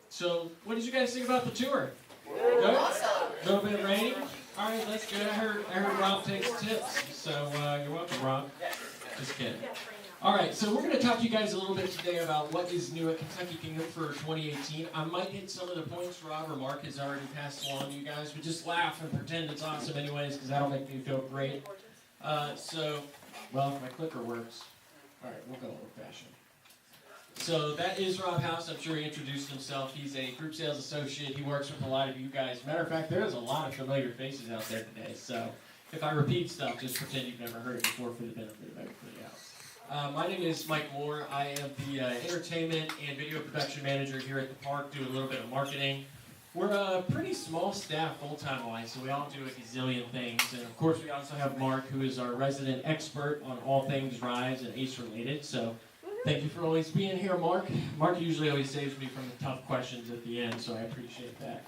So, what did you guys think about the tour? Good? Awesome. A little bit rainy? All right, that's good. I heard Rob takes tips, so you're welcome, Rob. Just kidding. All right, so we're going to talk to you guys a little bit today about what is new at Kentucky Kingdom for 2018. I might hit some of the points Rob or Mark has already passed along to you guys, but just laugh and pretend it's awesome anyways, because that'll make me feel great. Well, if my clicker works. All right, we'll go old-fashioned. So that is Rob House. I'm sure he introduced himself. He's a group sales associate. He works with a lot of you guys. Matter of fact, there's a lot of familiar faces out there today. So if I repeat stuff, just pretend you've never heard it before for the benefit of everybody else. My name is Mike Moore. I am the entertainment and video production manager here at the park, do a little bit of marketing. We're a pretty small staff full-time wise, so we all do a gazillion things. And of course, we also have Mark, who is our resident expert on all things Rise and Ace related. So thank you for always being here, Mark. Mark usually always saves me from the tough questions at the end, so I appreciate that.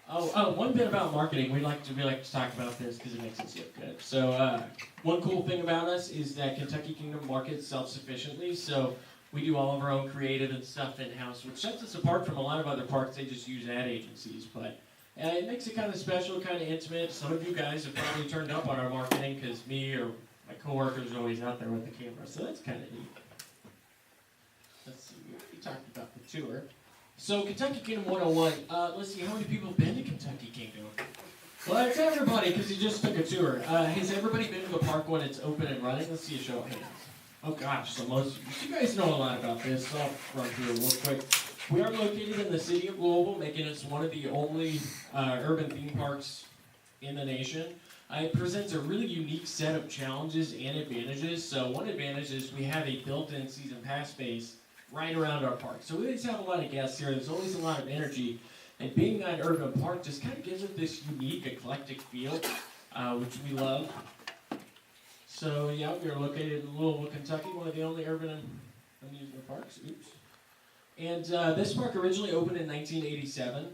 One bit about marketing. We like to talk about this because it makes us look good. So one cool thing about us is that Kentucky Kingdom markets self-sufficiently. So we do all of our own creative and stuff in-house, which sets us apart from a lot of other parks. They just use ad agencies, but it makes it kind of special, kind of intimate. Some of you guys have probably turned up on our marketing because me or my coworkers are always out there with the camera, so that's kind of neat. Let's see, we talked about the tour. So Kentucky Kingdom 101, let's see, how many people have been to Kentucky Kingdom? Well, it's everybody, because you just took a tour. Has everybody been to the park when it's open and running? Let's see a show of hands. Oh gosh, so most of you guys know a lot about this, so I'll run through it real quick. We are located in the city of Louisville, making us one of the only urban theme parks in the nation. It presents a really unique set of challenges and advantages. So one advantage is we have a built-in season pass space right around our park. So we always have a lot of guests here. There's always a lot of energy. And being an urban park just kind of gives it this unique, eclectic feel, which we love. So yeah, we are located in Louisville, Kentucky, one of the only urban amusement parks. Oops. And this park originally opened in 1987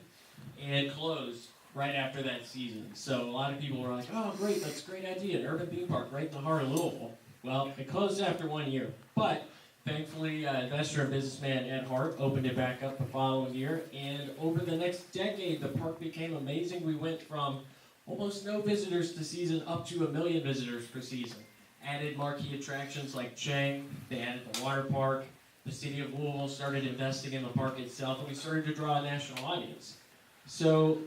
and closed right after that season. So a lot of people were like, oh great, that's a great idea, an urban theme park right in the heart of Louisville. Well, it closed after 1 year, but thankfully investor and businessman Ed Hart opened it back up the following year, and over the next decade the park became amazing. We went from almost no visitors to season up to 1 million visitors per season. Added marquee attractions like Chang, they added the water park, the city of Louisville started investing in the park itself, and we started to draw a national audience. So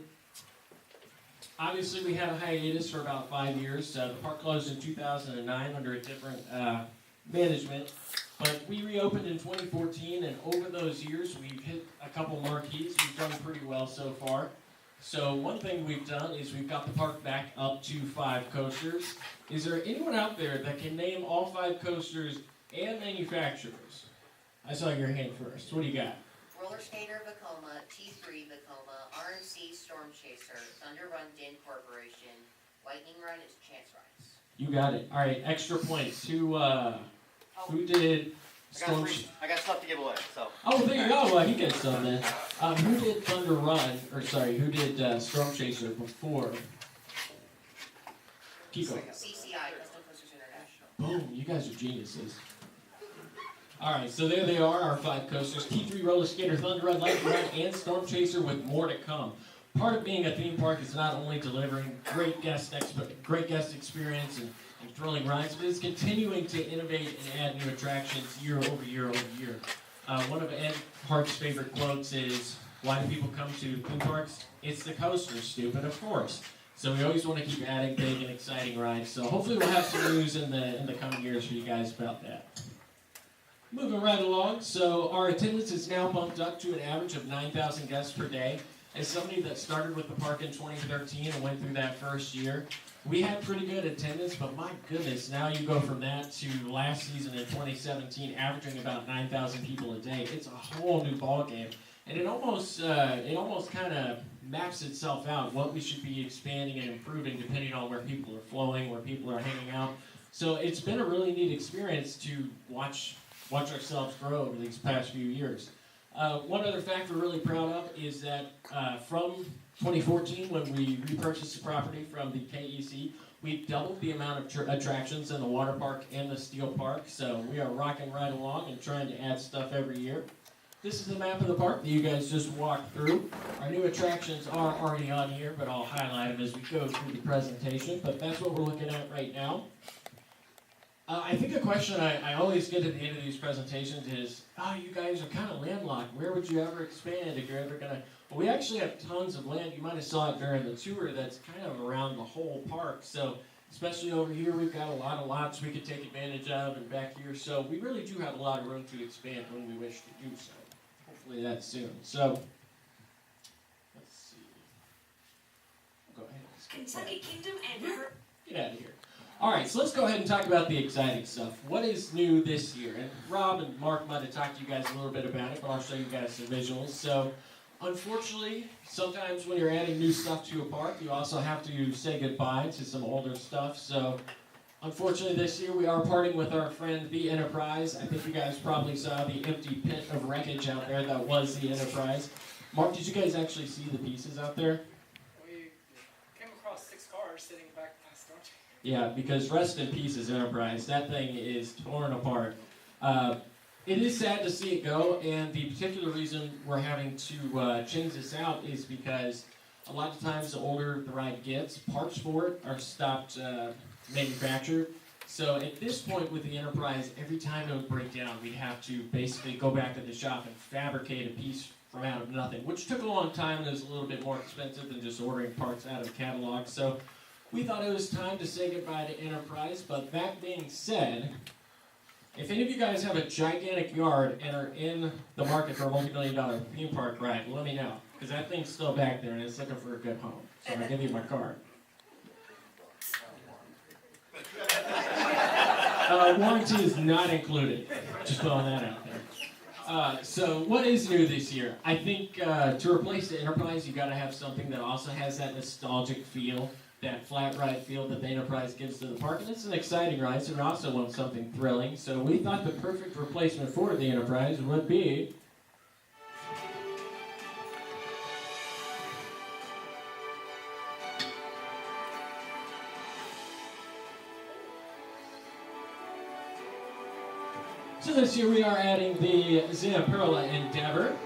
obviously we had a hiatus for about 5 years. The park closed in 2009 under a different management, but we reopened in 2014, and over those years we've hit a couple marquees. We've done pretty well so far. So one thing we've done is we've got the park back up to 5 coasters. Is there anyone out there that can name all 5 coasters and manufacturers? I saw your hand first. What do you got? Roller Skater Vekoma, T3 Vekoma, RMC Storm Chaser, Thunder Run Din Corporation, Lightning Run is Chance Rise. You got it. All right, extra points. Who did Storm Chaser? I got stuff to give away, so. Oh, there you go. Well, he gets some then. Who did Thunder Run, who did Storm Chaser before? Keep going. CCI, Custom Coasters International. Boom, you guys are geniuses. Alright, so there they are, our 5 coasters. T3 Roller Skater, Thunder Run, Lightning Run, and Storm Chaser with more to come. Part of being a theme park is not only delivering great guest experience and thrilling rides, but it's continuing to innovate and add new attractions year over year over year. One of Ed Hart's favorite quotes is, why do people come to theme parks? It's the coaster, stupid, of course. So we always want to keep adding big and exciting rides. So hopefully we'll have some news in the coming years for you guys about that. Moving right along, so our attendance is now bumped up to an average of 9,000 guests per day. As somebody that started with the park in 2013 and went through that first year, we had pretty good attendance, but my goodness, now you go from that to last season in 2017, averaging about 9,000 people a day. It's a whole new ballgame, and it almost kind of maps itself out what we should be expanding and improving depending on where people are flowing, where people are hanging out. So it's been a really neat experience to watch ourselves grow over these past few years. One other fact we're really proud of is that from 2014, when we repurchased the property from the KEC, we've doubled the amount of attractions in the water park and the steel park. So we are rocking right along and trying to add stuff every year. this is the map of the park that you guys just walked through. Our new attractions are already on here, but I'll highlight them as we go through the presentation. But that's what we're looking at right now. I think a question I always get at the end of these presentations is, oh, you guys are kind of landlocked. Where would you ever expand if you're ever going to... Well, we actually have tons of land. You might have saw it during the tour that's kind of around the whole park. So especially over here, we've got a lot of lots we could take advantage of, and back here. So we really do have a lot of room to expand when we wish to do so. Hopefully that's soon. So, let's see. Go ahead. Kentucky Kingdom and her. Get out of here. All right, so let's go ahead and talk about the exciting stuff. What is new this year? And Rob and Mark might have talked to you guys a little bit about it, but I'll show you guys some visuals. So, unfortunately, sometimes when you're adding new stuff to a park, you also have to say goodbye to some older stuff. So, unfortunately, this year we are parting with our friend, the Enterprise. I think you guys probably saw the empty pit of wreckage out there that was the Enterprise. Mark, did you guys actually see the pieces out there? We came across 6 cars sitting back past Storm. Yeah, because rest in pieces, Enterprise. That thing is torn apart. It is sad to see it go, and the particular reason we're having to change this out is because a lot of times the older the ride gets, parts for it are stopped manufactured. So at this point with the Enterprise, every time it would break down, we'd have to basically go back to the shop and fabricate a piece from out of nothing, which took a long time and is a little bit more expensive than just ordering parts out of the catalog. So we thought it was time to say goodbye to Enterprise, but that being said, if any of you guys have a gigantic yard and are in the market for a multi-million-dollar theme park ride, let me know, because that thing's still back there and it's looking for a good home. So I'll give you my card. Warranty is not included. Just throwing that out there. So what is new this year? I think to replace the Enterprise, you got to have something that also has that nostalgic feel, that flat ride feel that the Enterprise gives to the park. And it's an exciting ride, so we also want something thrilling. So we thought the perfect replacement for the Enterprise would be So this year we are adding the Zamperla Endeavor.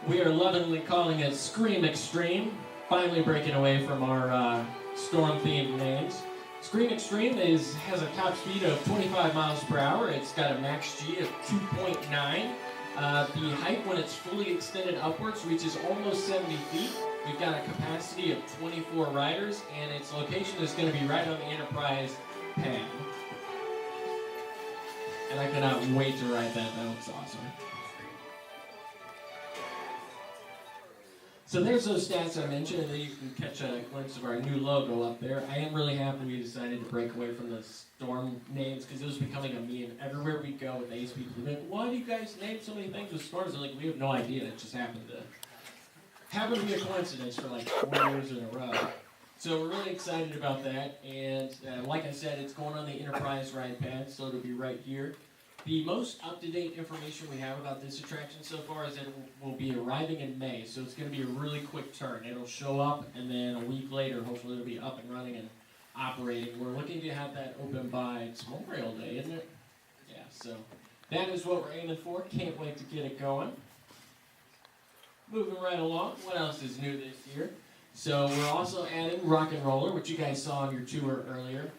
We are lovingly calling it Scream Extreme, finally breaking away from our storm-themed names. Scream Extreme has a top speed of 25 miles per hour. It's got a max G of 2.9. The height when it's fully extended upwards reaches almost 70 feet. We've got a capacity of 24 riders, and its location is going to be right on the Enterprise pad. And I cannot wait to ride that. That looks awesome. So there's those stats I mentioned, and then you can catch a glimpse of our new logo up there. I am really happy we decided to break away from the storm names, because it was becoming a meme. Everywhere we go with ACE people, they're like, why do you guys name so many things with storms? They're like, we have no idea. It just happened to be a coincidence for like 4 years in a row. So we're really excited about that, and like I said, it's going on the Enterprise ride pad, so it'll be right here. The most up-to-date information we have about this attraction so far is that it will be arriving in May, so it's going to be a really quick turn. It'll show up, and then a week later, hopefully it'll be up and running and operating. We're looking to have that open by Memorial Day, isn't it? Yeah, so that is what we're aiming for. Can't wait to get it going. Moving right along, what else is new this year? So we're also adding Rock and Roller, which you guys saw on your tour earlier.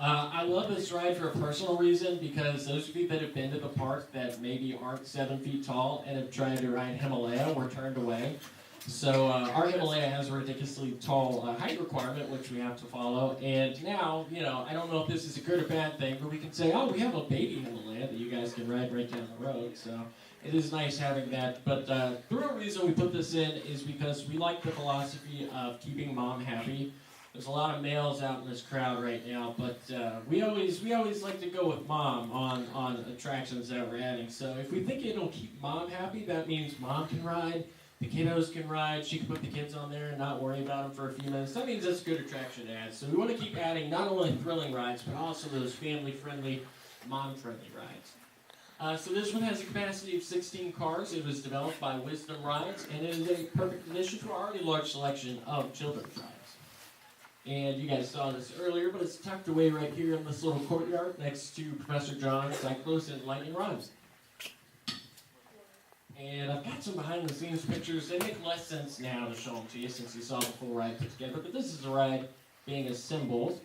I love this ride for a personal reason, because those of you that have been to the park that maybe aren't 7 feet tall and have tried to ride Himalaya were turned away. So our Himalaya has a ridiculously tall height requirement, which we have to follow. And now, I don't know if this is a good or bad thing, but we can say, oh, we have a baby Himalaya that you guys can ride right down the road. So it is nice having that. But the real reason we put this in is because we like the philosophy of keeping mom happy. There's a lot of males out in this crowd right now, but we always like to go with mom on attractions that we're adding. So if we think it'll keep mom happy, that means mom can ride, the kiddos can ride, she can put the kids on there and not worry about them for a few minutes. That means that's a good attraction to add. So we want to keep adding not only thrilling rides, but also those family-friendly, mom-friendly rides. So this one has a capacity of 16 cars. It was developed by Wisdom Rides, and it is a perfect addition to our already large selection of children's rides. And you guys saw this earlier, but it's tucked away right here in this little courtyard next to Professor John's Cyclos and Lightning Rods. And I've got some behind the scenes pictures. They make less sense now to show them to you since you saw the full ride put together. But this is the ride being assembled.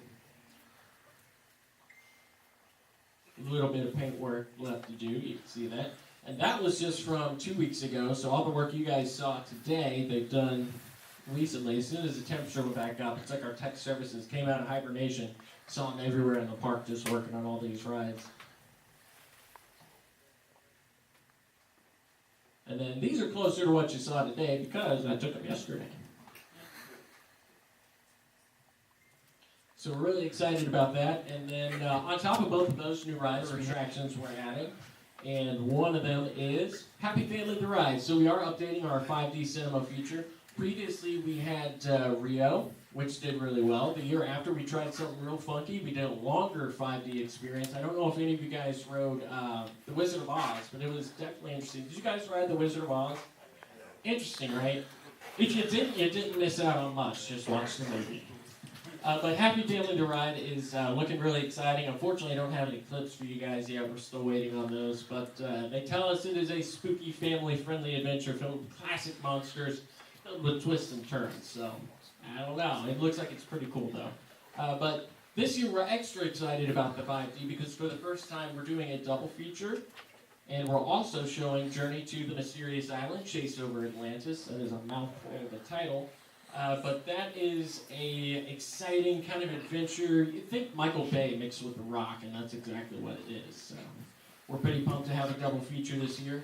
A little bit of paint work left to do, you can see that. And that was just from 2 weeks ago, so all the work you guys saw today, they've done recently. As soon as the temperature went back up, it's like our tech services came out of hibernation, saw them everywhere in the park just working on all these rides. And then these are closer to what you saw today because I took them yesterday. So we're really excited about that. And then on top of both of those new rides or attractions we're adding, and one of them is Happy Family the Ride. So we are updating our 5D cinema feature. Previously we had Rio, which did really well. The year after we tried something real funky. We did a longer 5D experience. I don't know if any of you guys rode The Wizard of Oz, but it was definitely interesting. Did you guys ride The Wizard of Oz? Interesting, right? If you didn't miss out on much. Just watch the movie. But Happy Family the Ride is looking really exciting. Unfortunately, I don't have any clips for you guys yet. We're still waiting on those. But they tell us it is a spooky, family-friendly adventure filled with classic monsters, filled with twists and turns. So, I don't know. It looks like it's pretty cool, though. But this year, we're extra excited about the 5D because for the first time, we're doing a double feature. And we're also showing Journey to the Mysterious Island, Chase Over Atlantis. That is a mouthful of the title. But that is a exciting kind of adventure. You think Michael Bay mixed with The Rock, and that's exactly what it is. So we're pretty pumped to have a double feature this year.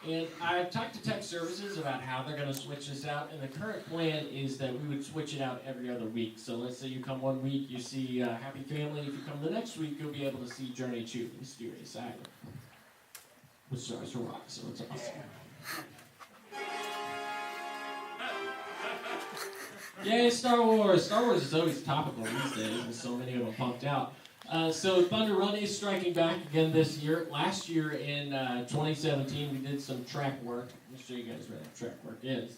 And I've talked to Tech Services about how they're going to switch this out, and the current plan is that we would switch it out every other week. So let's say you come one week, you see Happy Family. If you come the next week, you'll be able to see Journey to the Mysterious Island, which stars The Rock, so it's awesome. Yay, Star Wars! Star Wars is always topical these days, with so many of them pumped out. So Thunder Run is striking back again this year. Last year in 2017, we did some track work. Let me show you guys where that track work is.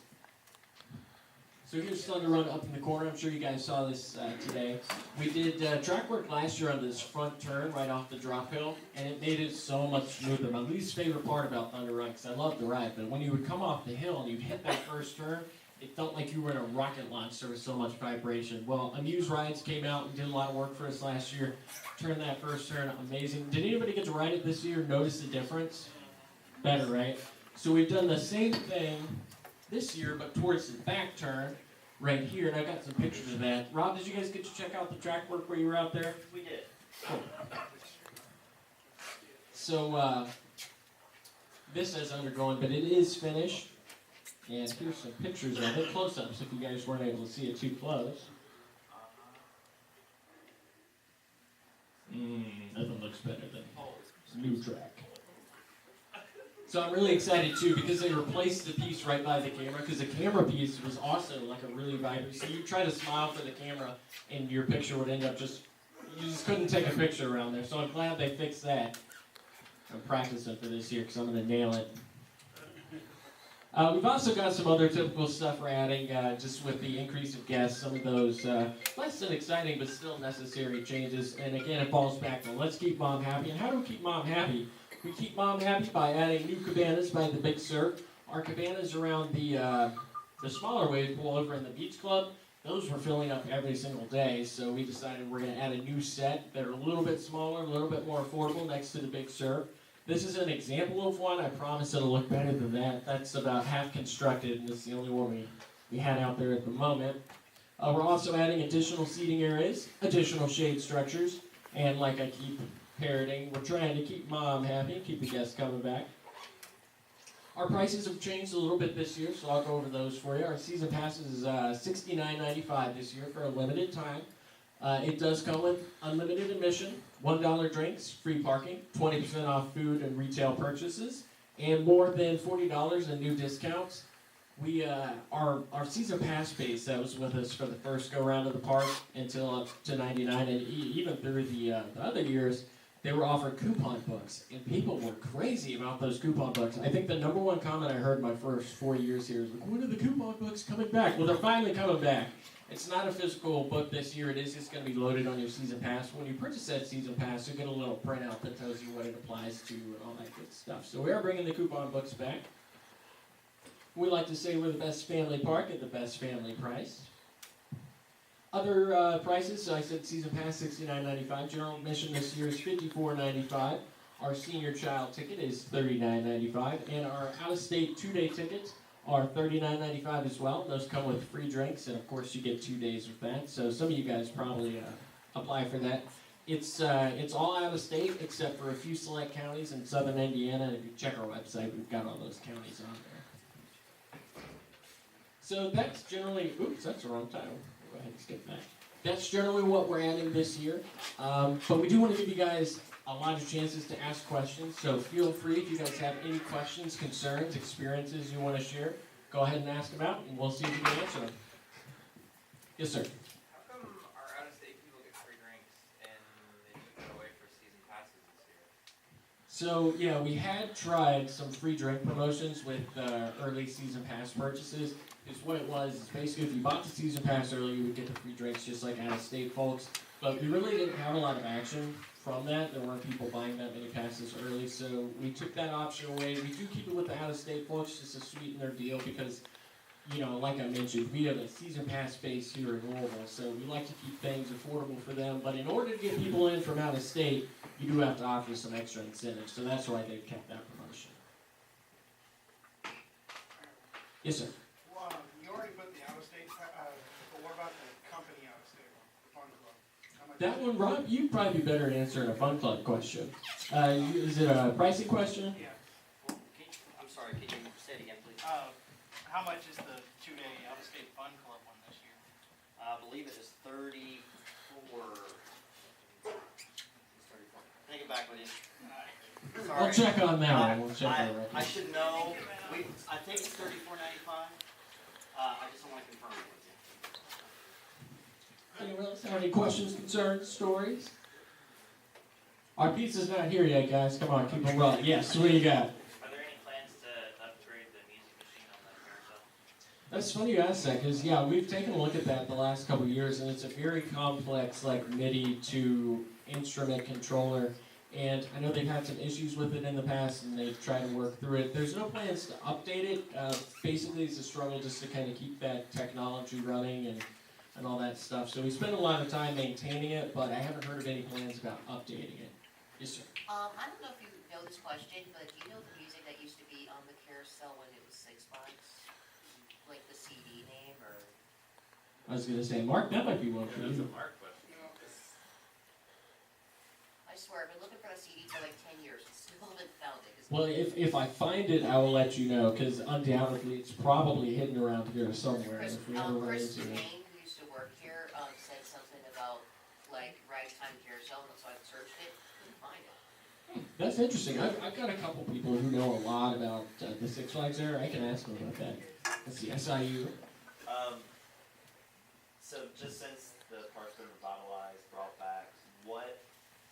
So here's Thunder Run up in the corner. I'm sure you guys saw this today. We did track work last year on this front turn right off the drop hill, and it made it so much smoother. My least favorite part about Thunder Run, because I love the ride, but when you would come off the hill and you'd hit that first turn, it felt like you were in a rocket launch. There was so much vibration. Well, Amuse Rides came out and did a lot of work for us last year. Turned that first turn amazing. Did anybody get to ride it this year? Notice the difference? Better, right? So we've done the same thing this year, but towards the back turn right here. And I got some pictures of that. Rob, did you guys get to check out the track work where you were out there? We did. Cool. So this is undergoing, but it is finished. And here's some pictures of it, close-ups, if you guys weren't able to see it too close. Nothing looks better than new track. So I'm really excited too because they replaced the piece right by the camera because the camera piece was also like a really vibrant. So you try to smile for the camera and your picture would end up you just couldn't take a picture around there. So I'm glad they fixed that. I'm practicing for this year because I'm going to nail it. We've also got some other typical stuff we're adding, just with the increase of guests, some of those less than exciting but still necessary changes. And again, it falls back to let's keep Mom happy. And how do we keep Mom happy? We keep Mom happy by adding new cabanas by the Big Sur. Our cabanas around the smaller wave pool over in the Beach Club, those were filling up every single day. So we decided we're going to add a new set that are a little bit smaller, a little bit more affordable next to the Big Sur. This is an example of one. I promise it'll look better than that. That's about half constructed, and it's the only one we had out there at the moment. We're also adding additional seating areas, additional shade structures, and like I keep parroting, we're trying to keep Mom happy, keep the guests coming back. Our prices have changed a little bit this year, so I'll go over those for you. Our season pass is $69.95 this year for a limited time. It does come with unlimited admission, $1 drinks, free parking, 20% off food and retail purchases, and more than $40 in new discounts. We our season pass base that was with us for the first go round of the park until up to '99, and even through the other years, they were offered coupon books, and people were crazy about those coupon books. I think the number one comment I heard my first 4 years here is, when are the coupon books coming back? Well, they're finally coming back. It's not a physical book this year. It is just going to be loaded on your season pass. When you purchase that season pass, you'll get a little printout that tells you what it applies to and all that good stuff. So we are bringing the coupon books back. We like to say we're the best family park at the best family price. Other prices, so I said season pass $69.95. General admission this year is $54.95. Our senior child ticket is $39.95, and our out-of-state two-day tickets are $39.95 as well. Those come with free drinks, and of course you get 2 days with that. So some of you guys probably apply for that. It's all out of state except for a few select counties in southern Indiana. And if you check our website, we've got all those counties on there. So that's generally, oops, that's the wrong title. Go ahead and skip that. That's generally what we're adding this year. But we do want to give you guys a lot of chances to ask questions. So feel free if you guys have any questions, concerns, experiences you want to share, go ahead and ask them out, and we'll see if we can answer them. Yes, sir. How come our out-of-state people get free drinks and they took it away for season passes this year? So, yeah, we had tried some free drink promotions with early season pass purchases. Because what it was is basically if you bought the season pass early, you would get the free drinks just like out-of-state folks. But we really didn't have a lot of action from that. There weren't people buying that many passes early, so we took that option away. We do keep it with the out-of-state folks just to sweeten their deal because, you know, like I mentioned, we have a season pass base here in Louisville, so we like to keep things affordable for them. But in order to get people in from out of state, you do have to offer some extra incentives, so that's why they've kept that promotion. Yes, sir. Well, you already put the out-of-state, but what about the company out-of-state one, the Fun Club? How much That is one, Rob, you'd probably be better at answering a fun club question. Is it a pricing question? Yeah. I'm sorry, can you say it again, please? How much is the two-day out-of-state Fun Club one this year? I believe it is 34. Take it back with you. Sorry. We'll check on that one. We'll check I, on that I one. should know. I think it's $34.95. I just don't want to confirm it with you. Anyone else have any questions, concerns, stories? Our pizza's not here yet, guys. Come on, keep them rolling. Yes, what do you got? Are there any plans to upgrade the music machine on that carousel? That's funny you ask that, because, yeah, we've taken a look at that the last couple of years, and it's a very complex, like, MIDI to instrument controller. And I know they've had some issues with it in the past, and they've tried to work through it. There's no plans to update it. Basically, it's a struggle just to kind of keep that technology running and all that stuff. So we spend a lot of time maintaining it, but I haven't heard of any plans about updating it. Yes, sir. I don't know if you know this question, but do you know the music that used to be on the carousel when it was $6? Like the CD name or? I was going to say, Mark, that might be one for That's you. a Mark question. I swear, I've been looking for that CD for like 10 years and still haven't found it. 'Cause Well, if I find it, I will let you know, because undoubtedly it's probably hidden around here somewhere. Chris, If we ever run Chris into it. Payne, who used to work here, said something about like ragtime carousel, and so I searched it, couldn't find it. That's interesting. I've got a couple people who know a lot about the Six Flags there. I can ask them about that. Let's see, SIU. So just since the park's been revitalized, brought back, what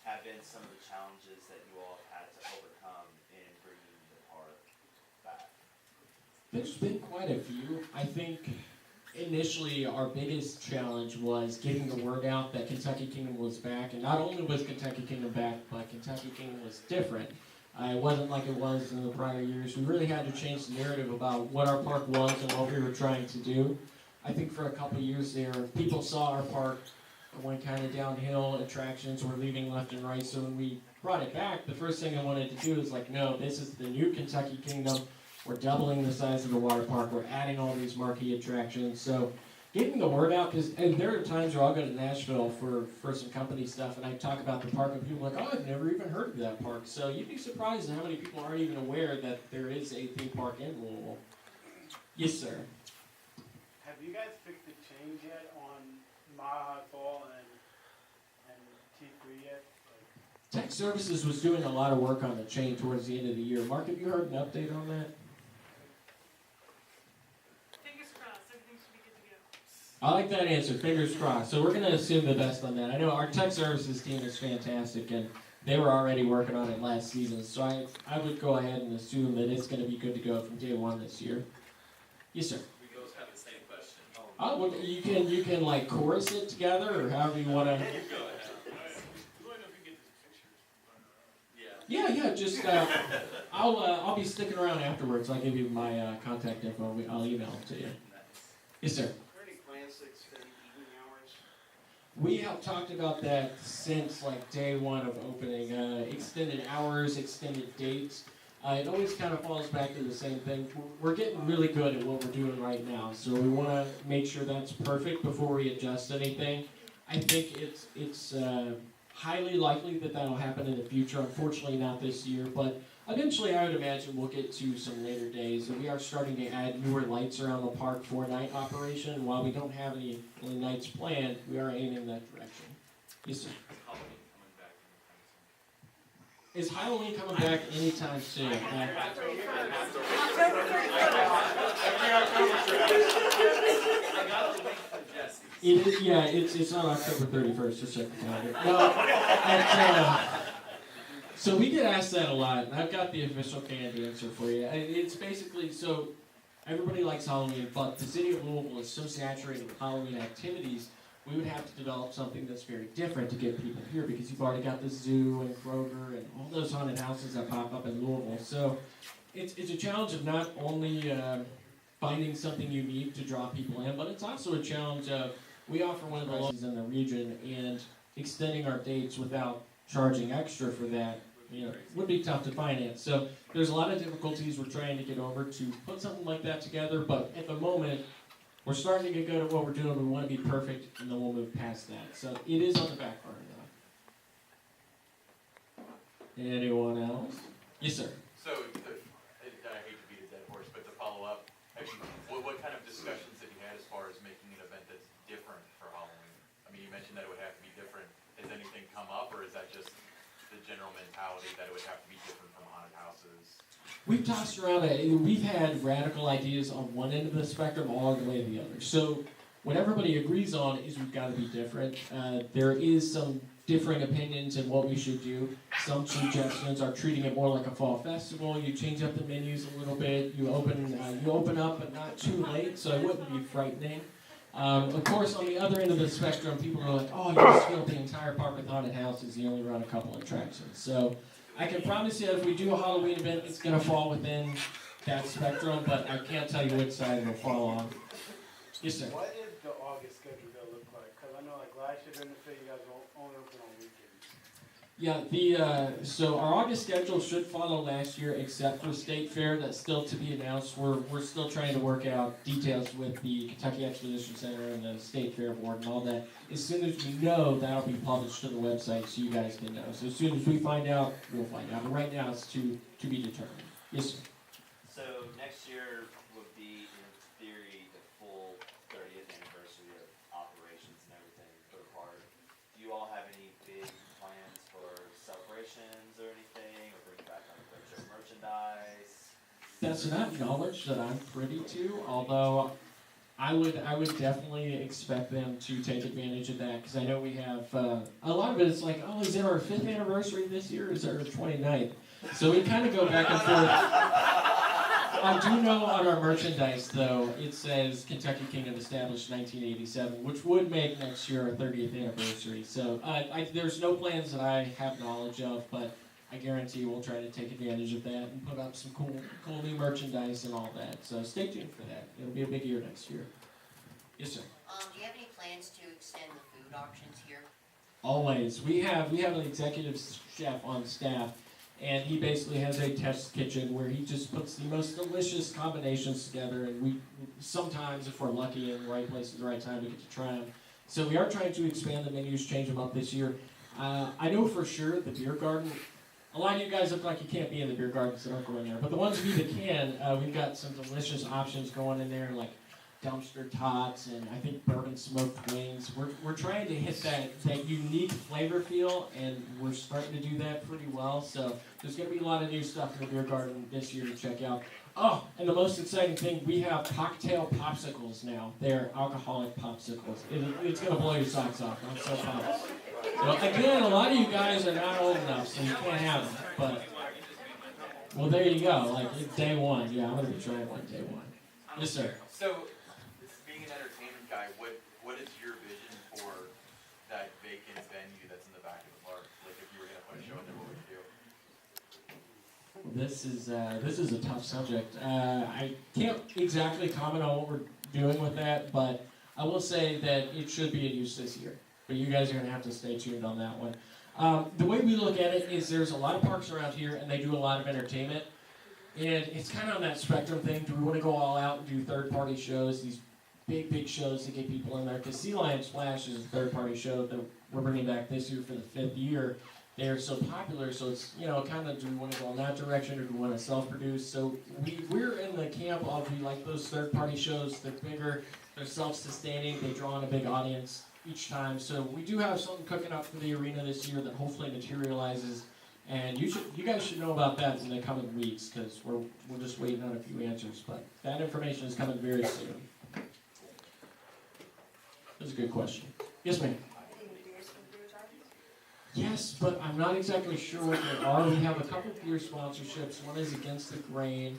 have been some of the challenges that you all have had to overcome in bringing the park back? There's been quite a few. I think initially our biggest challenge was getting the word out that Kentucky Kingdom was back. And not only was Kentucky Kingdom back, but Kentucky Kingdom was different. It wasn't like it was in the prior years. We really had to change the narrative about what our park was and what we were trying to do. I think for a couple of years there, people saw our park going kind of downhill, attractions were leaving left and right. So when we brought it back, the first thing I wanted to do is like, no, this is the new Kentucky Kingdom. We're doubling the size of the water park. We're adding all these marquee attractions. So getting the word out, because there are times where I'll go to Nashville for some company stuff, and I talk about the park, and people are like, oh, I've never even heard of that park. So you'd be surprised at how many people aren't even aware that there is a theme park in Louisville. Yes, sir. Have you guys fixed the change yet on Mile High Fall and T3 yet? Tech Services was doing a lot of work on the chain towards the end of the year. Mark, have you heard an update on that? Fingers crossed, everything should be good to go. I like that answer, fingers crossed. So we're going to assume the best on that. I know our Tech Services team is fantastic, and they were already working on it last season. So I would go ahead and assume that it's going to be good to go from day one this year. Yes, sir. We both have the same question. Oh, well, you can like chorus it together, or however you want to. You go ahead. We want to know if we can get the pictures. Yeah. Yeah, just, I'll be sticking around afterwards. I'll give you my, contact info. I'll email it to you. Yes, sir. Are there any plans to extend evening hours? We have talked about that since like day one of opening. Extended hours, extended dates. It always kind of falls back to the same thing. We're getting really good at what we're doing right now, so we want to make sure that's perfect before we adjust anything. I think it's highly likely that that'll happen in the future. Unfortunately, not this year, but eventually, I would imagine we'll get to some later days. And we are starting to add newer lights around the park for night operation. And while we don't have any nights planned, we are aiming in that direction. Yes, sir. Is Halloween coming back anytime soon? It is, yeah, it's not October 31st, just check the calendar. No, so we get asked that a lot, and I've got the official canned answer for you. It's basically, so everybody likes Halloween, but the city of Louisville is so saturated with Halloween activities, we would have to develop something that's very different to get people here, because you've already got the zoo and Kroger and all those haunted houses that pop up in Louisville. So it's a challenge of not only finding something unique to draw people in, but it's also a challenge of, we offer one of the lowest in the region, and extending our dates without charging extra for that, would be tough to finance. So there's a lot of difficulties we're trying to get over to put something like that together, but at the moment, we're starting to get good at what we're doing. We want to be perfect, and then we'll move past that. So it is on the back burner, though. Anyone else? Yes, sir. So, I hate to beat a dead horse, but to follow up, what kind of discussions have you had as far as making an event that's different for Halloween? I mean, you mentioned that it would have to be different. Has anything come up, or is that just the general mentality that it would have to be different from haunted houses? We've tossed around we've had radical ideas on one end of the spectrum all the way to the other. So what everybody agrees on is we've got to be different. There is some differing opinions in what we should do. Some suggestions are treating it more like a fall festival. You change up the menus a little bit. You open up, but not too late, so it wouldn't be frightening. Of course, on the other end of the spectrum, people are like, oh, you just filled the entire park with haunted houses. You only run a couple attractions. So I can promise you, if we do a Halloween event, it's going to fall within that spectrum, but I can't tell you which side it'll fall on. Yes, sir. What is the August schedule gonna look like? Because I know like last year during the fair, you guys only open on weekends. Yeah, so our August schedule should follow last year, except for State Fair. That's still to be announced. We're still trying to work out details with the Kentucky Exposition Center and the State Fair Board and all that. As soon as we know, that'll be published to the website so you guys can know. So as soon as we find out, we'll find out. But right now, it's to be determined. Yes, sir. So next year would be, in theory, the full 30th anniversary of operations and everything for the park. Do you all have any big plans for celebrations or anything, or bring back unofficial merchandise? That's not knowledge that I'm privy to, although I would definitely expect them to take advantage of that, because I know we have, a lot of it is like, oh, is it our 5th anniversary this year, or is it our 29th? So we kind of go back and forth. I do know on our merchandise, though, it says Kentucky Kingdom established 1987, which would make next year our 30th anniversary. So there's no plans that I have knowledge of, but I guarantee we'll try to take advantage of that and put up some cool new merchandise and all that. So stay tuned for that. It'll be a big year next year. Yes, sir. Do you have any plans to extend the food auctions here? Always. We have an executive chef on staff, and he basically has a test kitchen where he just puts the most delicious combinations together, and we sometimes, if we're lucky, in the right place at the right time, we get to try them. So we are trying to expand the menus, change them up this year. I know for sure the beer garden, a lot of you guys look like you can't be in the beer garden, so don't go in there. But the ones of you that can, we've got some delicious options going in there, like dumpster tots and I think bourbon smoked wings. We're trying to hit that unique flavor feel, and we're starting to do that pretty well. So there's going to be a lot of new stuff in the beer garden this year to check out. Oh, and the most exciting thing, we have cocktail popsicles now. They're alcoholic popsicles. It's going to blow your socks off. I'm so pumped. So again, a lot of you guys are not old enough, so you can't have them. But, well, there you go. Like, it's day one. Yeah, I'm going to be trying one day one. Yes, sir. So, being an entertainment guy, what is your vision for that vacant venue that's in the back of the park? Like, if you were going to put a show in there, what would you do? This is a tough subject. I can't exactly comment on what we're doing with that, but I will say that it should be in use this year. But you guys are going to have to stay tuned on that one. The way we look at it is there's a lot of parks around here, and they do a lot of entertainment. And it's kind of on that spectrum thing. Do we want to go all out and do third-party shows, these big shows to get people in there? Because Sea Lion Splash is a third-party show that we're bringing back this year for the 5th year. They're so popular, so it's, kind of, do we want to go in that direction, or do we want to self-produce? So we're in the camp of, we like those third-party shows. They're bigger, they're self-sustaining, they draw in a big audience each time. So we do have something cooking up for the arena this year that hopefully materializes. And you guys should know about that in the coming weeks, because we're just waiting on a few answers. But that information is coming very soon. That's a good question. Yes, ma'am. Yes, but I'm not exactly sure what they are. We have a couple of beer sponsorships. One is Against the Grain.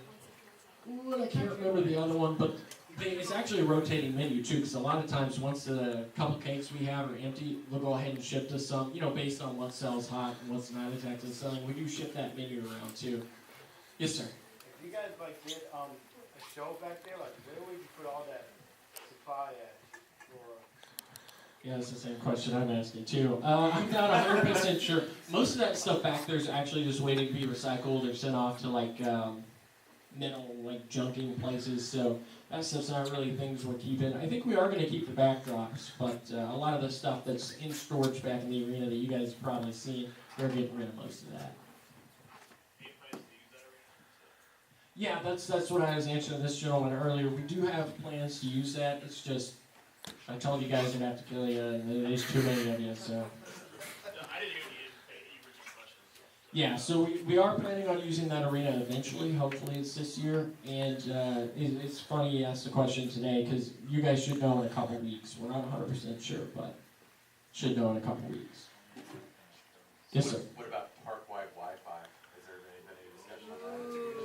Ooh, and I can't remember the other one, but it's actually a rotating menu too, because a lot of times once the couple cakes we have are empty, we'll go ahead and ship to some, based on what sells hot and what's not exactly selling. We do ship that menu around too. Yes, sir. If you guys did a show back there, where would you put all that supply at? Yeah, that's the same question I'm asking too. I'm not 100% sure. Most of that stuff back there is actually just waiting to be recycled or sent off to metal junking places. So that stuff's not really things we're keeping. I think we are going to keep the backdrops, but a lot of the stuff that's in storage back in the arena that you guys have probably seen, we're getting rid of most of that. Yeah, that's what I was answering this gentleman earlier. We do have plans to use that. It's just, I told you guys I'm going to have to kill you, and there's too many of you, so. I didn't hear the original question. Yeah, so we are planning on using that arena eventually. Hopefully it's this year. And it's funny you asked the question today, because you guys should know in a couple weeks. We're not 100% sure, but should know in a couple weeks. Yes, sir. What about park-wide Wi-Fi? Has there been any discussion on that?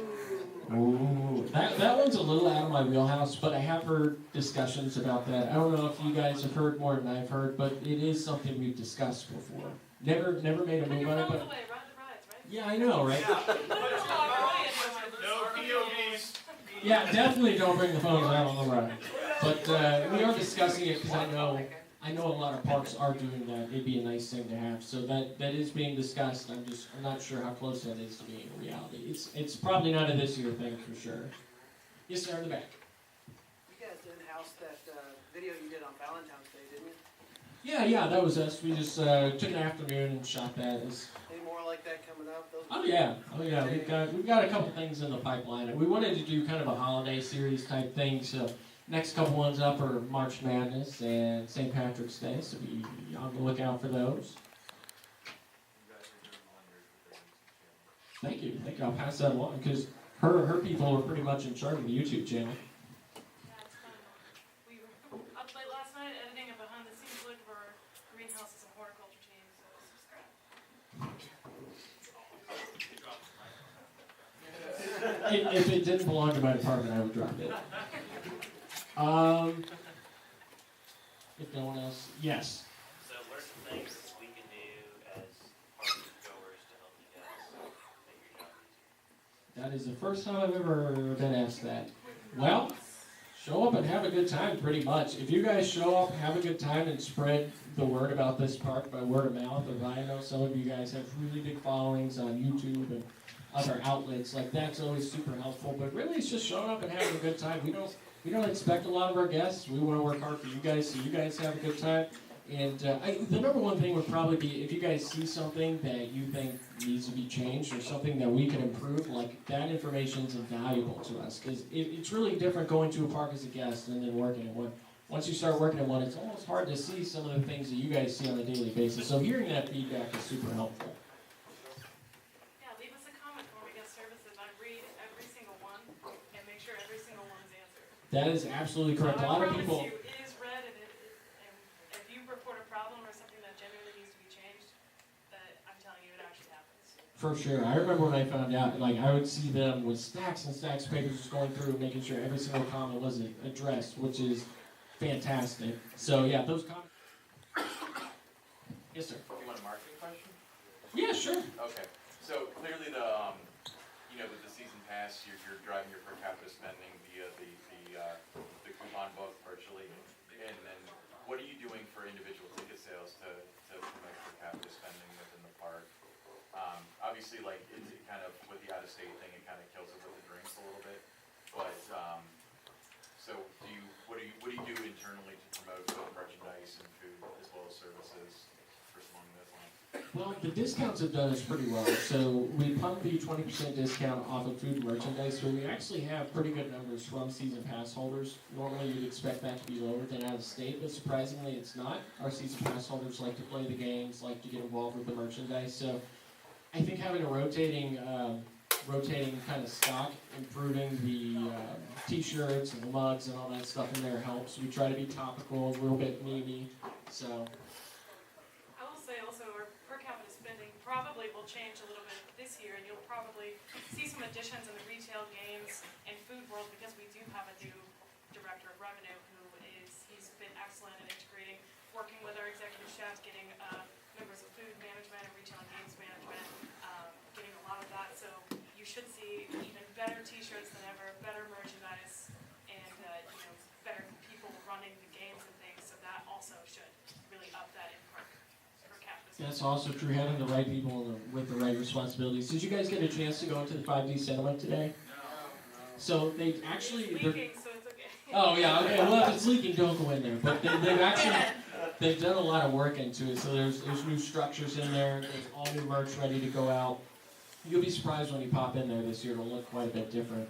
Ooh, that one's a little out of my wheelhouse, but I have heard discussions about that. I don't know if you guys have heard more than I've heard, but it is something we've discussed before. Never made a move on it, but yeah, I know, right? No POVs. Yeah, definitely don't bring the phones out on the ride. But we are discussing it because I know a lot of parks are doing that. It'd be a nice thing to have. So that is being discussed. I'm not sure how close that is to being a reality. It's probably not a this year thing for sure. Yes, sir, in the back. You guys in-house that video you did on Valentine's Day, didn't you? Yeah, that was us. We just took an afternoon and shot that. Any more like that coming up? Oh yeah. We've got a couple things in the pipeline. We wanted to do kind of a holiday series type thing. So next couple ones up are March Madness and St. Patrick's Day. So be on the lookout for those. Thank you. I'll pass that along because her people are pretty much in charge of the YouTube channel. Yeah, it's fun. We were up late last night editing a behind-the-scenes look of our greenhouses and horticulture team, so this was great. If it didn't belong to my department, I would drop it. If no one else, yes. So what are some things we can do as park goers to help you guys make your job easier? That is the first time I've ever been asked that. Well, show up and have a good time, pretty much. If you guys show up, have a good time, and spread the word about this park by word of mouth, or I know some of you guys have really big followings on YouTube and other outlets, that's always super helpful. But really, it's just showing up and having a good time. We don't expect a lot of our guests. We want to work hard for you guys, so you guys have a good time. And the number one thing would probably be if you guys see something that you think needs to be changed or something that we can improve, that information is invaluable to us. Because it's really different going to a park as a guest and then working at one. Once you start working at one, it's almost hard to see some of the things that you guys see on a daily basis. So hearing that feedback is super helpful. Yeah, leave us a comment when we get services. I read every single one and make sure every single one's answered. That is absolutely correct. A lot of people. I promise you, it is read, and if you report a problem or something that genuinely needs to be changed, that I'm telling you, it actually happens. For sure. I remember when I found out, I would see them with stacks and stacks of papers just going through, making sure every single comment was addressed, which is fantastic. So yeah, those comments. Yes, sir. Do you want a marketing question? Yeah, sure. Okay, so clearly you know, with the season pass, you're driving your per capita spending via the coupon book virtually. And then what are you doing for individual ticket sales to promote per capita spending within the park? Obviously, like, it kind of, with the out-of-state thing, it kind of kills it with the drinks a little bit. But, so what do you do internally to promote both merchandise and food as well as services for along those lines? Well, the discounts have done us pretty well. So we pump the 20% discount off of food and merchandise, but we actually have pretty good numbers from season pass holders. Normally, you'd expect that to be lower than out of state, but surprisingly, it's not. Our season pass holders like to play the games, like to get involved with the merchandise. So I think having a rotating kind of stock, improving the t-shirts and the mugs and all that stuff in there helps. We try to be topical, a little bit memey. So I will say also our per capita spending probably will change a little bit this year, and you'll probably see some additions in the retail, games, and food world because we do have a new director of revenue he's been excellent in integrating, working with our executive chef, getting members of food management and retail and games management, getting a lot of that. So you should see even better t-shirts than ever, better merchandise, and better people running the games and things. So that also should really up that in per capita. that's also true, having the right people with the right responsibilities. Did you guys get a chance to go into the 5D Cinema today? So they actually... It's leaking, so it's okay. Oh yeah, okay. Well, if it's leaking, don't go in there. But they've actually done a lot of work into it. So there's new structures in there. There's all new merch ready to go out. You'll be surprised when you pop in there this year. It'll look quite a bit different.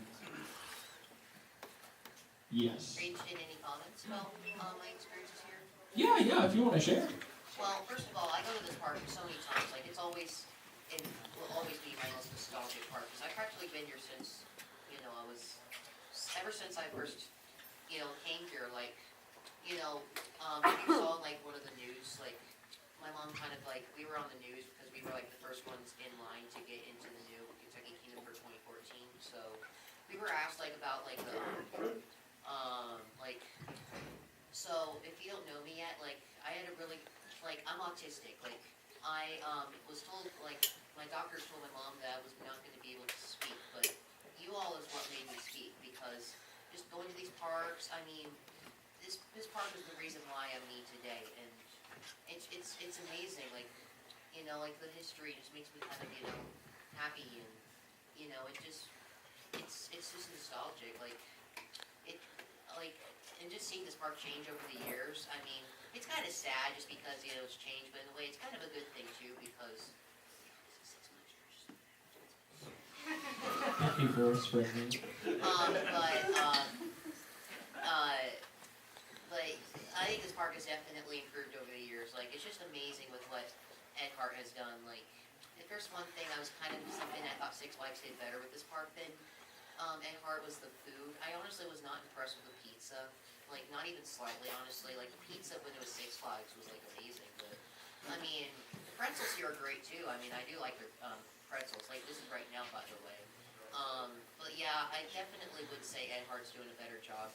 Yes. Are you interested in any comments about my experiences here? Yeah. If you want to share. Well, first of all, I go to this park so many times. Like, it's always, and will always be my most nostalgic park. Because I've practically been here since, ever since I first, came here. Like, if you saw, like, one of the news, like, my mom kind of, like, we were on the news because we were, like, the first ones in line to get into the new Kentucky Kingdom for 2014. So, we were asked, like, about, like, so, if you don't know me yet, like, I had a really, like, I'm autistic. Like, I, was told, like, my doctors told my mom that I was not gonna be able to speak, but you all is what made me speak, because just going to these parks, I mean, this park is the reason why I'm me today, and it's amazing, like, like the history just makes me kind of, happy, and, it's just nostalgic, and just seeing this park change over the years, I mean, it's kind of sad just because, it's changed, but in a way, it's kind of a good thing too, because, Happy birthday, Brittany. But I think this park has definitely improved over the years. Like, it's just amazing with what Ed Hart has done. Like, if there's one thing I was kind of something I thought Six Flags did better with this park than Ed Hart was the food. I honestly was not impressed with the pizza. Like, not even slightly, honestly. Like, the pizza when it was Six Flags was, like, amazing. But, I mean, the pretzels here are great, too. I mean, I do like their pretzels. Like, this is right now, by the way. But yeah, I definitely would say Ed Hart's doing a better job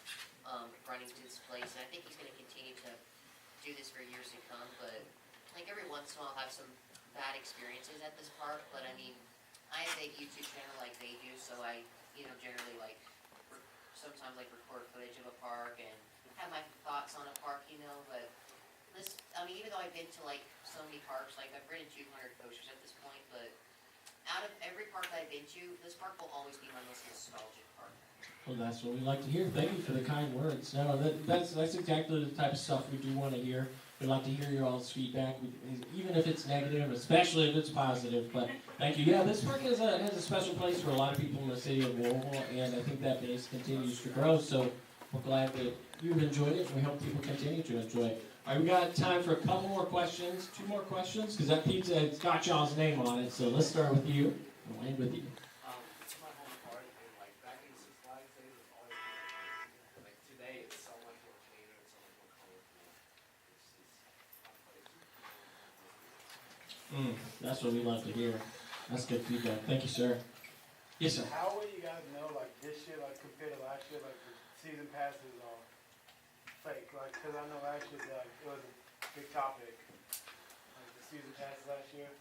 running this place, and I think he's going to continue to do this for years to come. But like every once in a while, I'll have some bad experiences at this park. But I mean, I have a YouTube channel like they do, so I generally like sometimes like record footage of a park and have my thoughts on a park, But this, I mean, even though I've been to like so many parks, like I've ridden 200 coasters at this point, but out of every park that I've been to, this park will always be my most nostalgic park. Well, that's what we like to hear. Thank you for the kind words. No, that's exactly the type of stuff we do want to hear. We'd like to hear your all's feedback, even if it's negative, especially if it's positive. But thank you. Yeah, this park has a special place for a lot of people in the city of Louisville, and I think that base continues to grow. So we're glad that you've enjoyed it, and we hope people continue to enjoy it. All right, we got time for a couple more questions, 2 more questions, because that pizza has got y'all's name on it. So let's start with you, and we'll end with you. It's my home park, and like back in Six Flags days, it's always been like today, it's so much more cleaner, it's so much more colorful. That's what we love to hear. That's good feedback. Thank you, sir. Yes, sir. How will you guys know, like, this year, like, compared to last year, like, the season passes are fake? Like, because I know last year, like, it was a big topic, like, the season passes last year.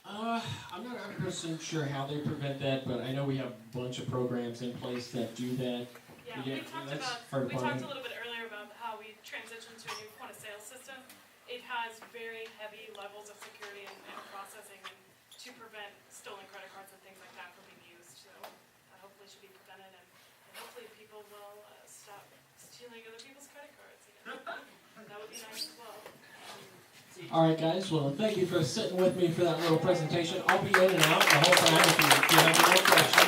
I'm not 100% sure how they prevent that, but I know we have a bunch of programs in place that do that. Yeah, Yeah, we talked that's about, hard to we talked find. a little bit earlier about how we transitioned to a new point of sale system. It has very heavy levels of security and processing to prevent stolen credit cards and things like that from being used. So hopefully it should be prevented, and hopefully people will stop stealing other people's credit cards. That would be nice as well. All right, guys. Well, thank you for sitting with me for that little presentation. I'll be in and out the whole time if you have any more questions.